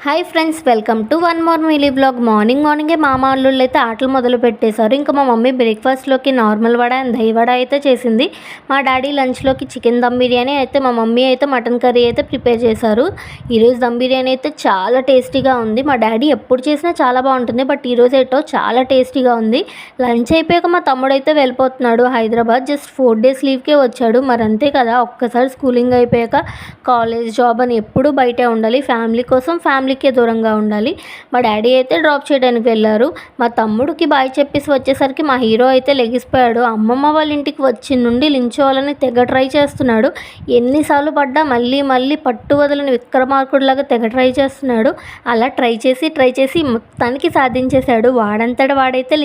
Hi friends, welcome to one more Mili blog. మార్నింగే మామ అల్లుళ్ళు అయితే ఆటలు మొదలు పెట్టేశారు. ఇంకా మా మమ్మీ బ్రేక్ఫాస్ట్లోకి నార్మల్ వడ అండ్ దహి వడ అయితే చేసింది. మా డాడీ లంచ్లోకి చికెన్ దమ్ బిర్యానీ అయితే, మా మమ్మీ అయితే మటన్ కర్రీ అయితే ప్రిపేర్ చేశారు. ఈరోజు దమ్ బిర్యానీ అయితే చాలా టేస్టీగా ఉంది. మా డాడీ ఎప్పుడు చేసినా చాలా బాగుంటుంది, బట్ ఈరోజు ఏంటో చాలా టేస్టీగా ఉంది. లంచ్ అయిపోయాక మా తమ్ముడు అయితే వెళ్ళిపోతున్నాడు హైదరాబాద్. జస్ట్ 4 days లీవ్కే వచ్చాడు. మరి అంతే కదా, ఒక్కసారి స్కూలింగ్ అయిపోయాక కాలేజ్ జాబ్ అని ఎప్పుడూ బయటే ఉండాలి. ఫ్యామిలీ కోసం ఫ్యామిలీకే దూరంగా ఉండాలి. మా డాడీ అయితే డ్రాప్ చేయడానికి వెళ్ళారు. మా తమ్ముడికి బాయ్ చెప్పేసి వచ్చేసరికి మా హీరో అయితే లెగిసిపోయాడు. అమ్మమ్మ వాళ్ళ ఇంటికి వచ్చి నుండి లించోవాలని తెగ ట్రై చేస్తున్నాడు. ఎన్నిసార్లు పడ్డా మళ్ళీ పట్టు వదలని విక్రమార్కుడిలాగా తెగ ట్రై చేస్తున్నాడు. అలా ట్రై చేసి మొత్తానికి సాధించేశాడు. వాడైతే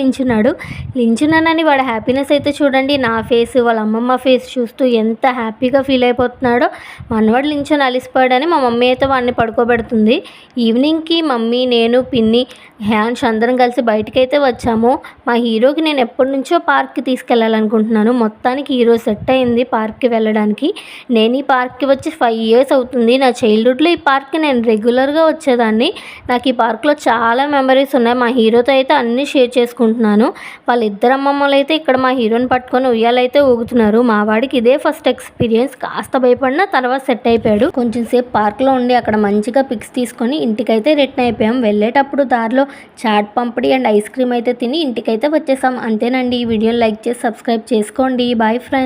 లించున్నానని వాడి హ్యాపీనెస్ అయితే చూడండి. నా ఫేస్, వాళ్ళ అమ్మమ్మ ఫేస్ చూస్తూ ఎంత హ్యాపీగా ఫీల్ అయిపోతున్నాడో. మనవాడు లించుని అలిసిపోయాడని మా మమ్మీ అయితే వాడిని పడుకోబెడుతుంది. ఈవినింగ్కి మమ్మీ, నేను, పిన్ని, హ్యాన్స్ అందరం కలిసి బయటకైతే వచ్చాము. మా హీరోకి నేను ఎప్పటి నుంచో పార్క్కి తీసుకెళ్ళాలనుకుంటున్నాను. మొత్తానికి ఈరోజు సెట్ అయింది పార్క్కి వెళ్ళడానికి. నేను ఈ పార్క్కి వచ్చి 5 years అవుతుంది. నా చైల్డ్హుడ్లో ఈ పార్క్కి నేను రెగ్యులర్గా వచ్చేదాన్ని. నాకు ఈ పార్క్లో చాలా మెమరీస్ ఉన్నాయి. మా హీరోతో అయితే అన్నీ షేర్ చేసుకుంటున్నాను. వాళ్ళిద్దరు అమ్మమ్మలు అయితే ఇక్కడ మా హీరోని పట్టుకొని ఉయ్యాలైతే ఊగుతున్నారు. మా వాడికి ఇదే ఫస్ట్ ఎక్స్పీరియన్స్. కాస్త భయపడినా తర్వాత సెట్ అయిపోయాడు. కొంచెం సేపు పార్క్లో ఉండి అక్కడ మంచిగా పిక్స్ తీసుకొని ఇంటికైతే రిటర్న్ అయిపోయాం. వెళ్ళేటప్పుడు దారిలో చాట్ పంపడి అండ్ ఐస్ క్రీమ్ అయితే తిని ఇంటికైతే వచ్చేసాం. అంతేనండి. ఈ వీడియోని లైక్ చేసి సబ్స్క్రైబ్ చేసుకోండి. Bye friends.